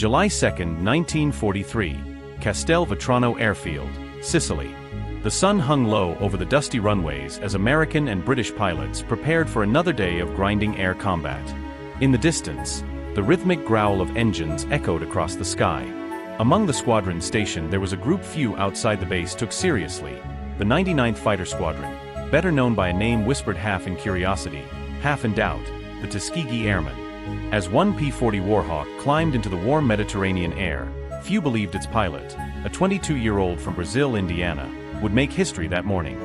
July 2, 1943, Castelvetrano Airfield, Sicily. The sun hung low over the dusty runways as American and British pilots prepared for another day of grinding air combat. In the distance, the rhythmic growl of engines echoed across the sky. Among the squadrons stationed there was a group few outside the base took seriously, the 99th Fighter Squadron, better known by a name whispered half in curiosity, half in doubt, the Tuskegee Airmen. As one P-40 Warhawk climbed into the warm Mediterranean air, few believed its pilot, a 22-year-old from Brazil, Indiana, would make history that morning.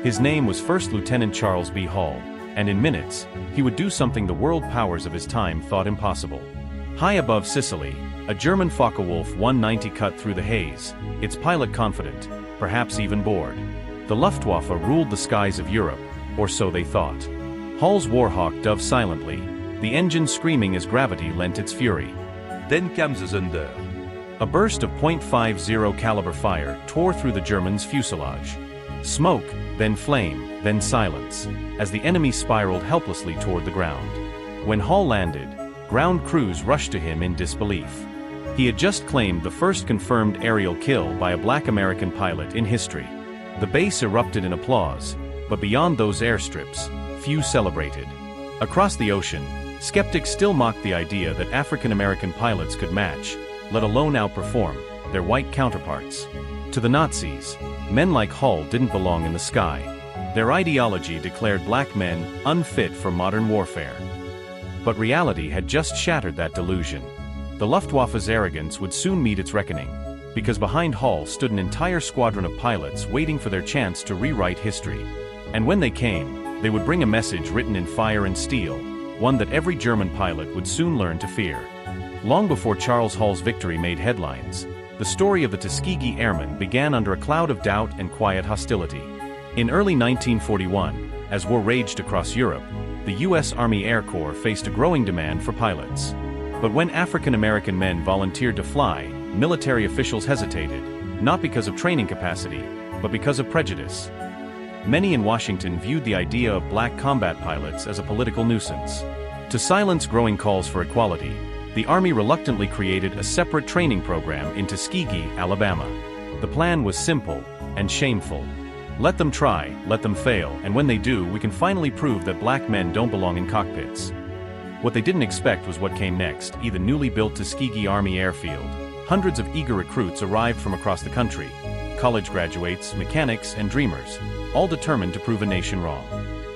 His name was First Lieutenant Charles B. Hall, and in minutes, he would do something the world powers of his time thought impossible. High above Sicily, a German Focke-Wulf 190 cut through the haze, its pilot confident, perhaps even bored. The Luftwaffe ruled the skies of Europe, or so they thought. Hall's Warhawk dove silently, the engine screaming as gravity lent its fury. Then comes the thunder. A burst of .50 caliber fire tore through the Germans' fuselage. Smoke, then flame, then silence, as the enemy spiraled helplessly toward the ground. When Hall landed, ground crews rushed to him in disbelief. He had just claimed the first confirmed aerial kill by a black American pilot in history. The base erupted in applause, but beyond those airstrips, few celebrated. Across the ocean, skeptics still mocked the idea that African American pilots could match, let alone outperform, their white counterparts. To the Nazis, men like Hall didn't belong in the sky. Their ideology declared black men unfit for modern warfare. But reality had just shattered that delusion. The Luftwaffe's arrogance would soon meet its reckoning, because behind Hall stood an entire squadron of pilots waiting for their chance to rewrite history. And when they came, they would bring a message written in fire and steel, one that every German pilot would soon learn to fear. Long before Charles Hall's victory made headlines, the story of the Tuskegee Airmen began under a cloud of doubt and quiet hostility. In early 1941, as war raged across Europe, the U.S. Army Air Corps faced a growing demand for pilots. But when African American men volunteered to fly, military officials hesitated, not because of training capacity, but because of prejudice. Many in Washington viewed the idea of black combat pilots as a political nuisance. To silence growing calls for equality, the Army reluctantly created a separate training program in Tuskegee, Alabama. The plan was simple and shameful. Let them try, let them fail, and when they do, we can finally prove that black men don't belong in cockpits. What they didn't expect was what came next, the newly built Tuskegee Army Airfield. Hundreds of eager recruits arrived from across the country, college graduates, mechanics, and dreamers, all determined to prove a nation wrong.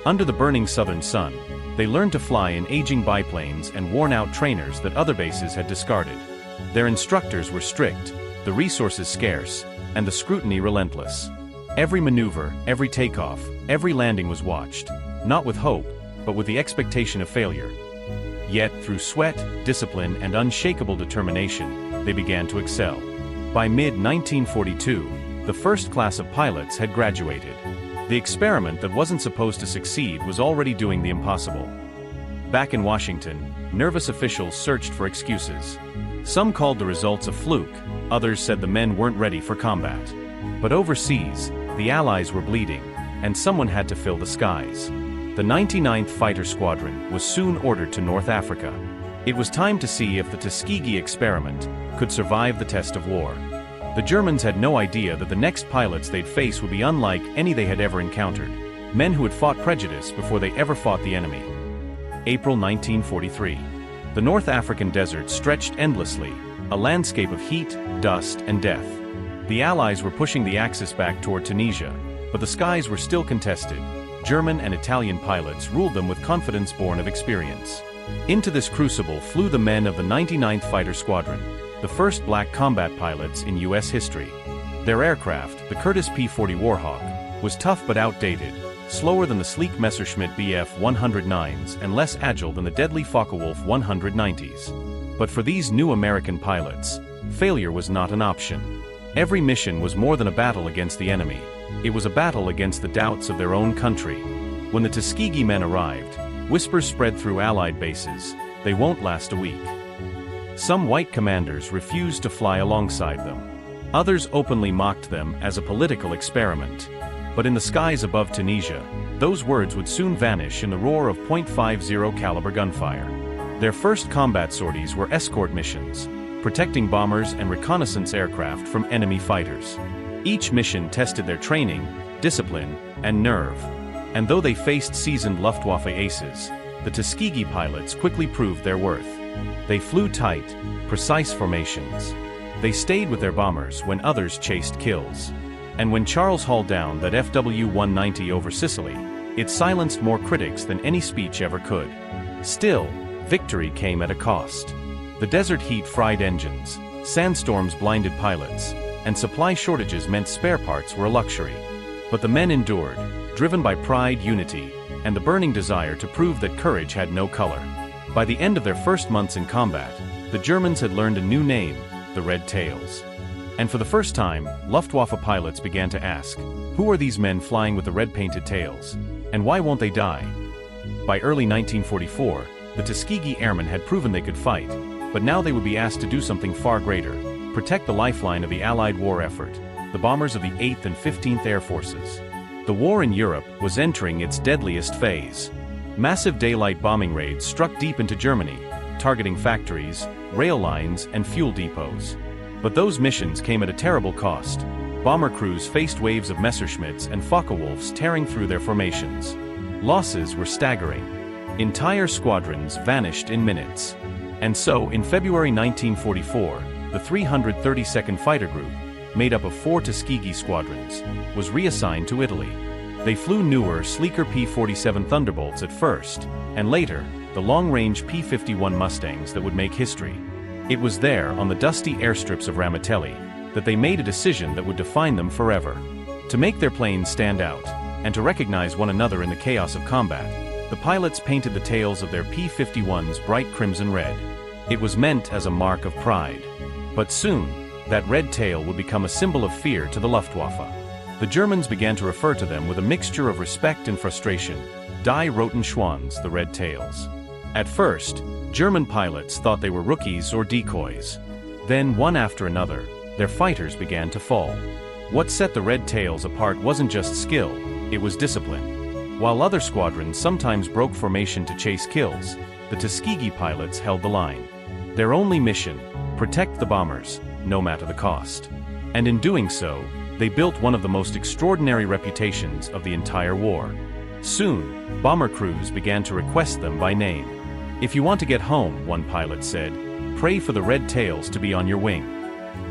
Under the burning southern sun, they learned to fly in aging biplanes and worn-out trainers that other bases had discarded. Their instructors were strict, the resources scarce, and the scrutiny relentless. Every maneuver, every takeoff, every landing was watched, not with hope, but with the expectation of failure. Yet, through sweat, discipline, and unshakable determination, they began to excel. By mid-1942, the first class of pilots had graduated. The experiment that wasn't supposed to succeed was already doing the impossible. Back in Washington, nervous officials searched for excuses. Some called the results a fluke, others said the men weren't ready for combat. But overseas, the Allies were bleeding, and someone had to fill the skies. The 99th Fighter Squadron was soon ordered to North Africa. It was time to see if the Tuskegee experiment could survive the test of war. The Germans had no idea that the next pilots they'd face would be unlike any they had ever encountered, men who had fought prejudice before they ever fought the enemy. April 1943. The North African desert stretched endlessly, a landscape of heat, dust, and death. The Allies were pushing the Axis back toward Tunisia, but the skies were still contested. German and Italian pilots ruled them with confidence born of experience. Into this crucible flew the men of the 99th Fighter Squadron, the first black combat pilots in U.S. history. Their aircraft, the Curtiss P-40 Warhawk, was tough but outdated, slower than the sleek Messerschmitt Bf-109s and less agile than the deadly Focke-Wulf 190s. But for these new American pilots, failure was not an option. Every mission was more than a battle against the enemy. It was a battle against the doubts of their own country. When the Tuskegee men arrived, whispers spread through Allied bases, "They won't last a week." Some white commanders refused to fly alongside them. Others openly mocked them as a political experiment. But in the skies above Tunisia, those words would soon vanish in the roar of .50 caliber gunfire. Their first combat sorties were escort missions, protecting bombers and reconnaissance aircraft from enemy fighters. Each mission tested their training, discipline, and nerve. And though they faced seasoned Luftwaffe aces, the Tuskegee pilots quickly proved their worth. They flew tight, precise formations. They stayed with their bombers when others chased kills. And when Charles hauled down that FW190 over Sicily, it silenced more critics than any speech ever could. Still, victory came at a cost. The desert heat fried engines, sandstorms blinded pilots, and supply shortages meant spare parts were a luxury. But the men endured, driven by pride, unity, and the burning desire to prove that courage had no color. By the end of their first months in combat, the Germans had learned a new name, the Red Tails. And for the first time, Luftwaffe pilots began to ask, who are these men flying with the red-painted tails? And why won't they die? By early 1944, the Tuskegee Airmen had proven they could fight, but now they would be asked to do something far greater: protect the lifeline of the Allied war effort, the bombers of the 8th and 15th Air Forces. The war in Europe was entering its deadliest phase. Massive daylight bombing raids struck deep into Germany, targeting factories, rail lines, and fuel depots. But those missions came at a terrible cost. Bomber crews faced waves of Messerschmitts and Focke-Wulfs tearing through their formations. Losses were staggering. Entire squadrons vanished in minutes. And so, in February 1944, the 332nd Fighter Group, made up of 4 Tuskegee squadrons, was reassigned to Italy. They flew newer, sleeker P-47 Thunderbolts at first, and later, the long-range P-51 Mustangs that would make history. It was there, on the dusty airstrips of Ramitelli, that they made a decision that would define them forever. To make their planes stand out, and to recognize one another in the chaos of combat, the pilots painted the tails of their P-51s bright crimson red. It was meant as a mark of pride. But soon, that red tail would become a symbol of fear to the Luftwaffe. The Germans began to refer to them with a mixture of respect and frustration: Die Roten Schwans, the Red Tails. At first, German pilots thought they were rookies or decoys. Then, one after another, their fighters began to fall. What set the Red Tails apart wasn't just skill, it was discipline. While other squadrons sometimes broke formation to chase kills, the Tuskegee pilots held the line. Their only mission: protect the bombers, no matter the cost. And in doing so, they built one of the most extraordinary reputations of the entire war. Soon, bomber crews began to request them by name. If you want to get home, one pilot said, pray for the Red Tails to be on your wing.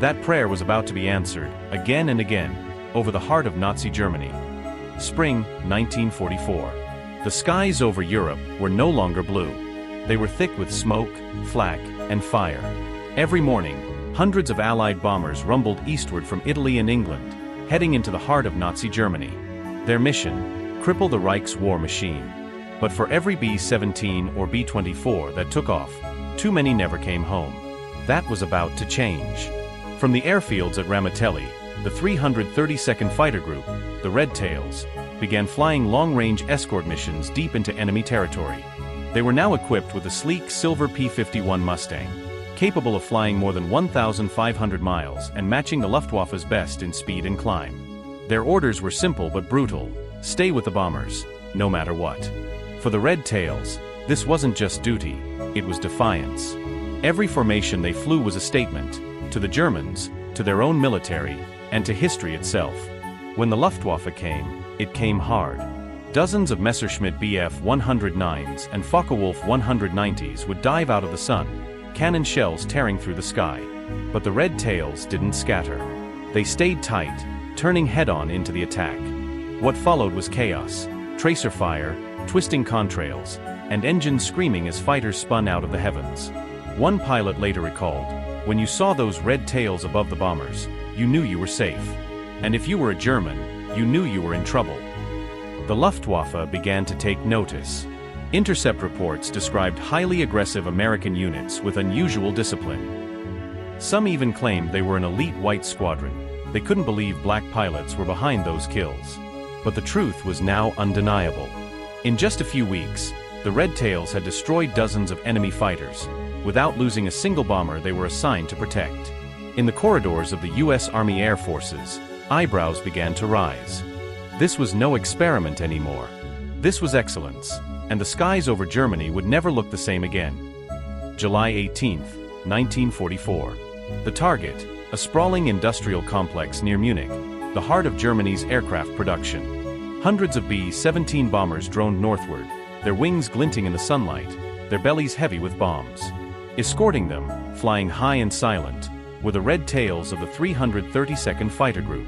That prayer was about to be answered, again and again, over the heart of Nazi Germany. Spring 1944. The skies over Europe were no longer blue. They were thick with smoke, flak, and fire. Every morning, hundreds of Allied bombers rumbled eastward from Italy and England, heading into the heart of Nazi Germany. Their mission: cripple the Reich's war machine. But for every B-17 or B-24 that took off, too many never came home. That was about to change. From the airfields at Ramitelli, the 332nd Fighter Group, the Red Tails, began flying long-range escort missions deep into enemy territory. They were now equipped with a sleek silver P-51 Mustang, capable of flying more than 1,500 miles and matching the Luftwaffe's best in speed and climb. Their orders were simple but brutal: stay with the bombers, no matter what. For the Red Tails, this wasn't just duty, it was defiance. Every formation they flew was a statement, to the Germans, to their own military, and to history itself. When the Luftwaffe came, it came hard. Dozens of Messerschmitt Bf 109s and Focke-Wulf 190s would dive out of the sun, cannon shells tearing through the sky. But the Red Tails didn't scatter. They stayed tight, turning head-on into the attack. What followed was chaos: tracer fire, twisting contrails, and engines screaming as fighters spun out of the heavens. One pilot later recalled, when you saw those red tails above the bombers, you knew you were safe. And if you were a German, you knew you were in trouble. The Luftwaffe began to take notice. Intercept reports described highly aggressive American units with unusual discipline. Some even claimed they were an elite white squadron. They couldn't believe black pilots were behind those kills. But the truth was now undeniable. In just a few weeks, the Red Tails had destroyed dozens of enemy fighters. Without losing a single bomber they were assigned to protect. In the corridors of the U.S. Army Air Forces, eyebrows began to rise. This was no experiment anymore. This was excellence, and the skies over Germany would never look the same again. July 18, 1944. The target, a sprawling industrial complex near Munich, the heart of Germany's aircraft production. Hundreds of B-17 bombers droned northward, their wings glinting in the sunlight, their bellies heavy with bombs. Escorting them, flying high and silent, were the red tails of the 332nd Fighter Group.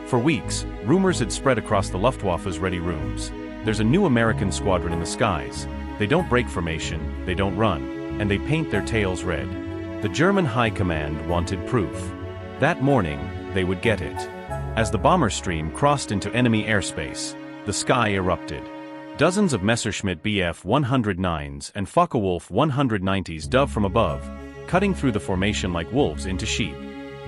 For weeks, rumors had spread across the Luftwaffe's ready rooms. There's a new American squadron in the skies. They don't break formation, they don't run, and they paint their tails red. The German High Command wanted proof. That morning, they would get it. As the bomber stream crossed into enemy airspace, the sky erupted. Dozens of Messerschmitt Bf 109s and Focke-Wulf 190s dove from above, cutting through the formation like wolves into sheep.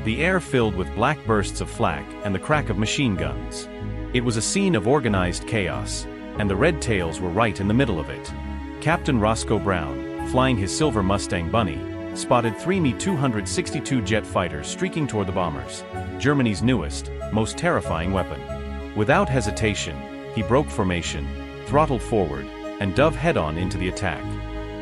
The air filled with black bursts of flak and the crack of machine guns. It was a scene of organized chaos, and the red tails were right in the middle of it. Captain Roscoe Brown, flying his silver Mustang Bunny, spotted 3 Me-262 jet fighters streaking toward the bombers, Germany's newest, most terrifying weapon. Without hesitation, he broke formation, throttled forward, and dove head-on into the attack.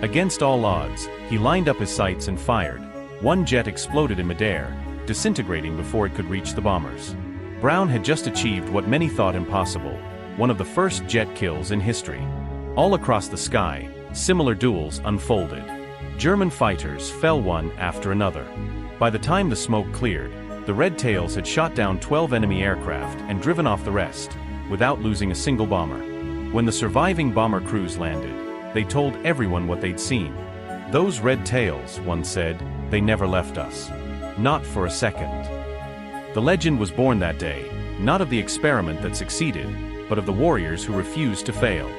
Against all odds, he lined up his sights and fired. One jet exploded in midair, disintegrating before it could reach the bombers. Brown had just achieved what many thought impossible, one of the first jet kills in history. All across the sky, similar duels unfolded. German fighters fell one after another. By the time the smoke cleared, the red tails had shot down 12 enemy aircraft and driven off the rest, without losing a single bomber. When the surviving bomber crews landed, they told everyone what they'd seen. "Those red tails," one said, "they never left us. Not for a second." The legend was born that day, not of the experiment that succeeded, but of the warriors who refused to fail.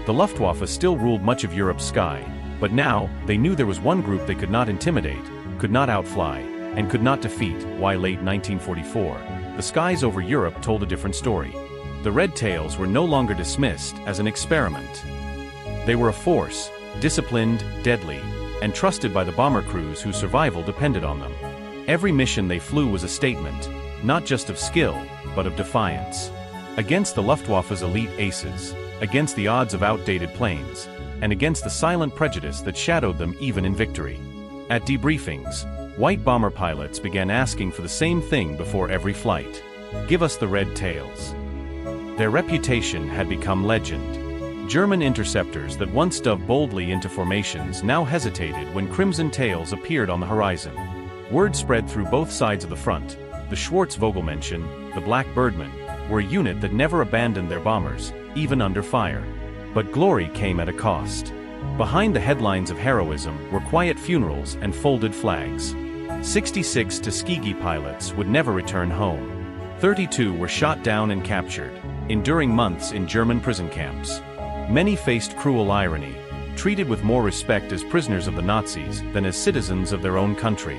The Luftwaffe still ruled much of Europe's sky, but now, they knew there was one group they could not intimidate, could not outfly, and could not defeat. Why late 1944, the skies over Europe told a different story. The red tails were no longer dismissed as an experiment. They were a force, disciplined, deadly, and trusted by the bomber crews whose survival depended on them. Every mission they flew was a statement, not just of skill, but of defiance. Against the Luftwaffe's elite aces, against the odds of outdated planes, and against the silent prejudice that shadowed them even in victory. At debriefings, white bomber pilots began asking for the same thing before every flight: "Give us the red tails." Their reputation had become legend. German interceptors that once dove boldly into formations now hesitated when crimson tails appeared on the horizon. Word spread through both sides of the front. The Schwarz-Vogelmännchen, the Black Birdmen, were a unit that never abandoned their bombers, even under fire. But glory came at a cost. Behind the headlines of heroism were quiet funerals and folded flags. 66 Tuskegee pilots would never return home. 32 were shot down and captured, enduring months in German prison camps. Many faced cruel irony, treated with more respect as prisoners of the Nazis than as citizens of their own country.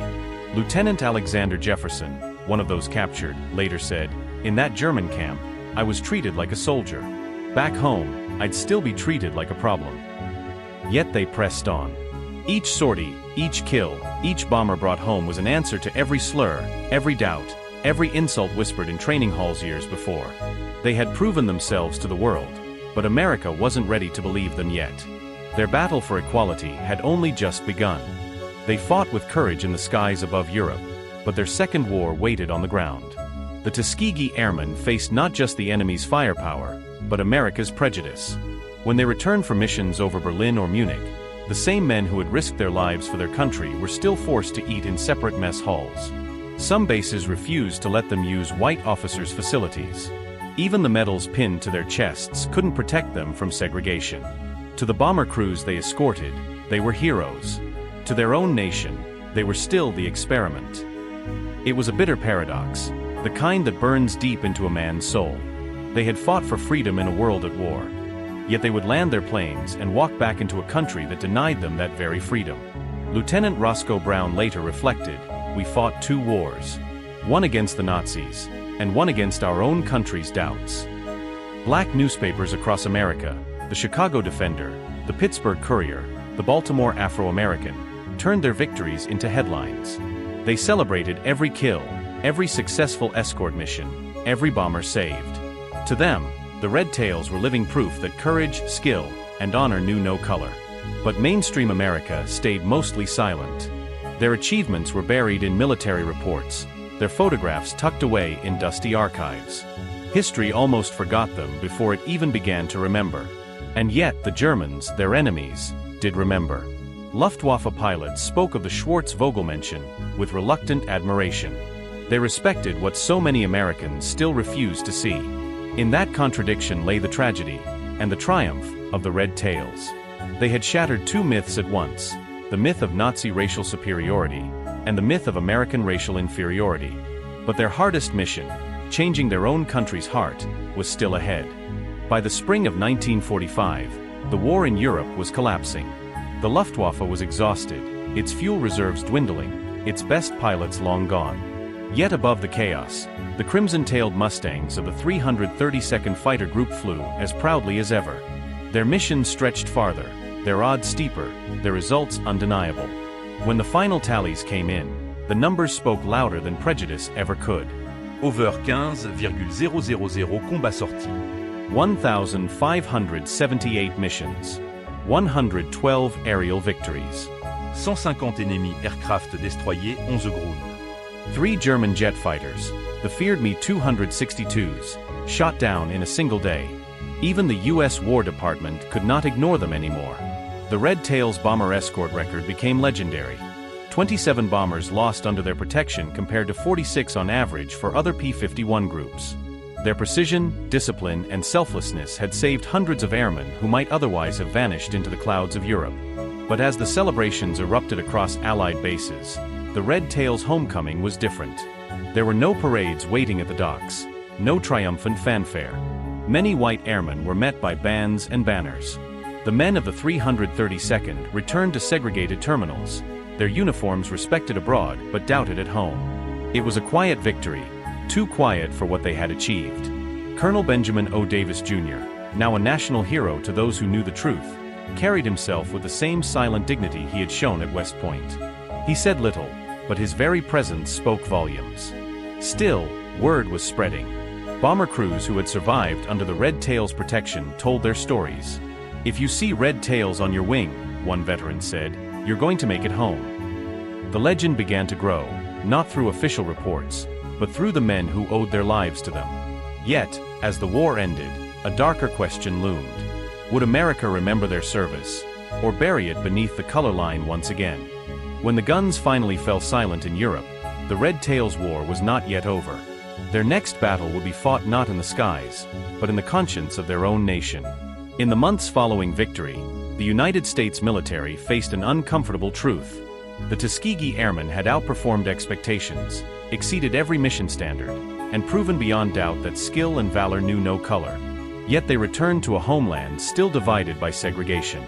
Lieutenant Alexander Jefferson, one of those captured, later said, "In that German camp, I was treated like a soldier. Back home, I'd still be treated like a problem." Yet they pressed on. Each sortie, each kill, each bomber brought home was an answer to every slur, every doubt, every insult whispered in training halls years before. They had proven themselves to the world, but America wasn't ready to believe them yet. Their battle for equality had only just begun. They fought with courage in the skies above Europe, but their second war waited on the ground. The Tuskegee Airmen faced not just the enemy's firepower, but America's prejudice. When they returned from missions over Berlin or Munich, the same men who had risked their lives for their country were still forced to eat in separate mess halls. Some bases refused to let them use white officers' facilities. Even the medals pinned to their chests couldn't protect them from segregation. To the bomber crews they escorted, they were heroes. To their own nation, they were still the experiment. It was a bitter paradox, the kind that burns deep into a man's soul. They had fought for freedom in a world at war. Yet they would land their planes and walk back into a country that denied them that very freedom. Lieutenant Roscoe Brown later reflected, "We fought two wars. One against the Nazis, and one against our own country's doubts." Black newspapers across America, the Chicago Defender, the Pittsburgh Courier, the Baltimore Afro-American, turned their victories into headlines. They celebrated every kill, every successful escort mission, every bomber saved. To them, the Red Tails were living proof that courage, skill, and honor knew no color. But mainstream America stayed mostly silent. Their achievements were buried in military reports, their photographs tucked away in dusty archives. History almost forgot them before it even began to remember. And yet the Germans, their enemies, did remember. Luftwaffe pilots spoke of the Schwarz-Vogelmännchen with reluctant admiration. They respected what so many Americans still refused to see. In that contradiction lay the tragedy, and the triumph, of the Red Tails. They had shattered two myths at once, the myth of Nazi racial superiority, and the myth of American racial inferiority. But their hardest mission, changing their own country's heart, was still ahead. By the spring of 1945, the war in Europe was collapsing. The Luftwaffe was exhausted, its fuel reserves dwindling, its best pilots long gone. Yet above the chaos, the crimson-tailed Mustangs of the 332nd Fighter Group flew as proudly as ever. Their mission stretched farther, their odds steeper, their results undeniable. When the final tallies came in, the numbers spoke louder than prejudice ever could. Over 15,000 combats sortis. 1,578 missions. 112 aerial victories. 150 ennemis aircraft destroyés, 11 Grund. 3 German jet fighters, the feared Me-262s, shot down in a single day. Even the U.S. War Department could not ignore them anymore. The Red Tails bomber escort record became legendary. 27 bombers lost under their protection compared to 46 on average for other P-51 groups. Their precision, discipline, and selflessness had saved hundreds of airmen who might otherwise have vanished into the clouds of Europe. But as the celebrations erupted across Allied bases, the Red Tails' homecoming was different. There were no parades waiting at the docks, no triumphant fanfare. Many white airmen were met by bands and banners. The men of the 332nd returned to segregated terminals, their uniforms respected abroad but doubted at home. It was a quiet victory, too quiet for what they had achieved. Colonel Benjamin O. Davis Jr., now a national hero to those who knew the truth, carried himself with the same silent dignity he had shown at West Point. He said little, but his very presence spoke volumes. Still, word was spreading. Bomber crews who had survived under the Red Tails' protection told their stories. "If you see Red Tails on your wing," one veteran said, "you're going to make it home." The legend began to grow, not through official reports, but through the men who owed their lives to them. Yet, as the war ended, a darker question loomed. Would America remember their service, or bury it beneath the color line once again? When the guns finally fell silent in Europe, the Red Tails' war was not yet over. Their next battle would be fought not in the skies, but in the conscience of their own nation. In the months following victory, the United States military faced an uncomfortable truth. The Tuskegee Airmen had outperformed expectations, exceeded every mission standard, and proven beyond doubt that skill and valor knew no color. Yet they returned to a homeland still divided by segregation.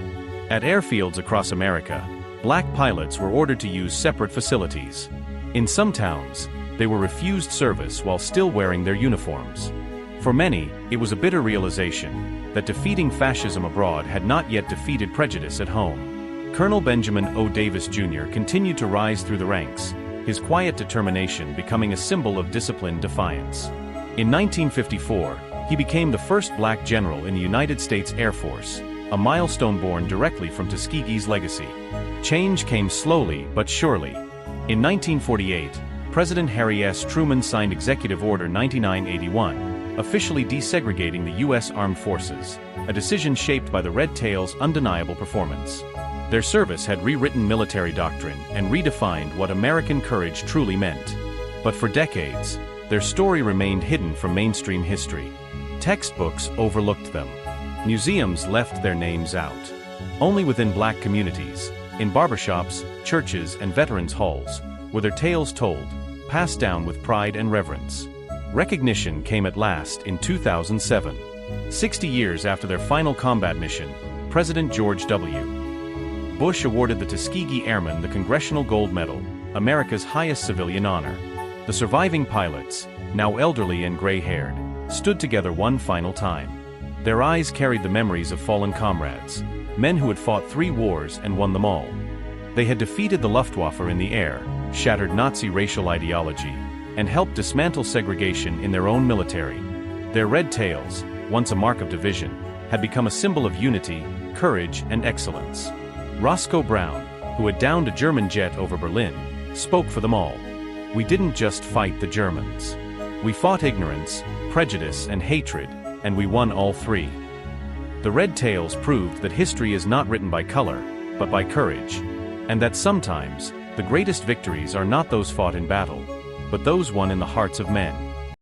At airfields across America, black pilots were ordered to use separate facilities. In some towns, they were refused service while still wearing their uniforms. For many, it was a bitter realization that defeating fascism abroad had not yet defeated prejudice at home. Colonel Benjamin O. Davis Jr. continued to rise through the ranks, his quiet determination becoming a symbol of disciplined defiance. In 1954, he became the first black general in the United States Air Force, a milestone born directly from Tuskegee's legacy. Change came slowly but surely. In 1948, President Harry S. Truman signed Executive Order 9981, officially desegregating the U.S. Armed Forces, a decision shaped by the Red Tails' undeniable performance. Their service had rewritten military doctrine and redefined what American courage truly meant. But for decades, their story remained hidden from mainstream history. Textbooks overlooked them. Museums left their names out. Only within black communities, in barbershops, churches, and veterans' halls, were their tales told, passed down with pride and reverence. Recognition came at last in 2007. 60 years after their final combat mission, President George W. Bush awarded the Tuskegee Airmen the Congressional Gold Medal, America's highest civilian honor. The surviving pilots, now elderly and gray-haired, stood together one final time. Their eyes carried the memories of fallen comrades, men who had fought 3 wars and won them all. They had defeated the Luftwaffe in the air, shattered Nazi racial ideology, and helped dismantle segregation in their own military. Their red tails, once a mark of division, had become a symbol of unity, courage, and excellence. Roscoe Brown, who had downed a German jet over Berlin, spoke for them all. We didn't just fight the Germans. We fought ignorance, prejudice, and hatred, and we won all three. The Red Tales proved that history is not written by color, but by courage, and that sometimes, the greatest victories are not those fought in battle, but those won in the hearts of men.